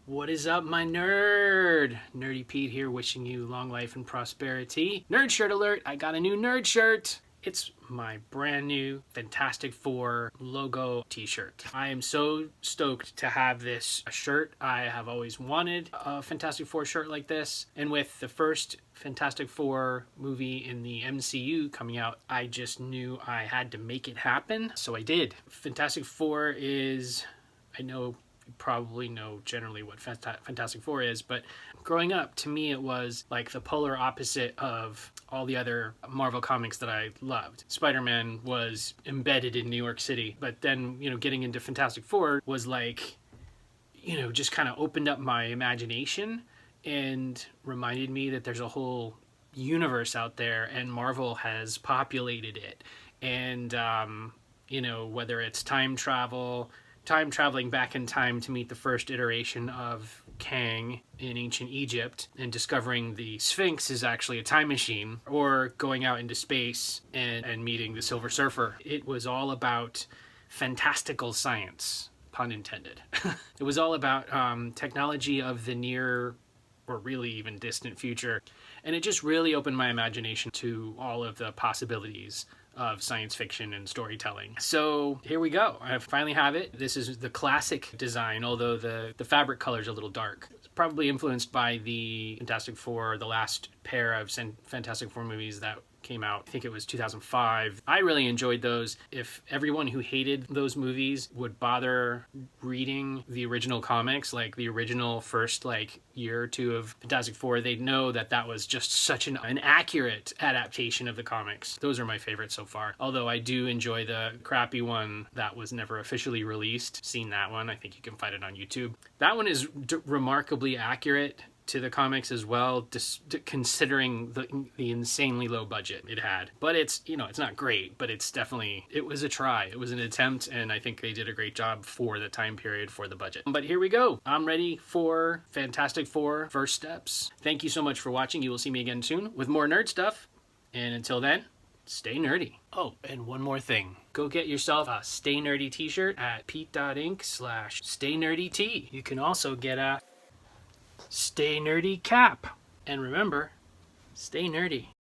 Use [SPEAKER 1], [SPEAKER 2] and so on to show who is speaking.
[SPEAKER 1] What is up, my nerd? Nerdy Pete here, wishing you long life and prosperity. Nerd shirt alert, I got a new nerd shirt. It's my brand new Fantastic Four logo t-shirt. I am so stoked to have this shirt. I have always wanted a Fantastic Four shirt like this. And with the first Fantastic Four movie in the MCU coming out, I just knew I had to make it happen. So I did. Fantastic Four is, I know you probably know generally what Fantastic Four is, but growing up, to me, it was like the polar opposite of all the other Marvel comics that I loved. Spider-Man was embedded in New York City, but then, getting into Fantastic Four was like, just kind of opened up my imagination and reminded me that there's a whole universe out there and Marvel has populated it. And, whether it's time traveling back in time to meet the first iteration of Kang in ancient Egypt and discovering the Sphinx is actually a time machine, or going out into space and meeting the Silver Surfer. It was all about fantastical science, pun intended. It was all about technology of the near or really even distant future. And it just really opened my imagination to all of the possibilities of science fiction and storytelling. So here we go. I finally have it. This is the classic design, although the fabric color is a little dark. It's probably influenced by the Fantastic Four, the last pair of Fantastic Four movies that came out. I think it was 2005. I really enjoyed those. If everyone who hated those movies would bother reading the original comics, like the original first year or two of Fantastic Four, they'd know that that was just such an accurate adaptation of the comics. Those are my favorites so far. Although I do enjoy the crappy one that was never officially released. Seen that one. I think you can find it on YouTube. That one is remarkably accurate to the comics as well, considering the insanely low budget it had. But it's, it's not great, but it was a try. It was an attempt, and I think they did a great job for the time period, for the budget. But here we go. I'm ready for Fantastic Four First Steps. Thank you so much for watching. You will see me again soon with more nerd stuff. And until then, stay nerdy. Oh, and one more thing. Go get yourself a Stay Nerdy t-shirt at Pete.ink/StayNerdyT. You can also get a Stay Nerdy cap. And remember, stay nerdy.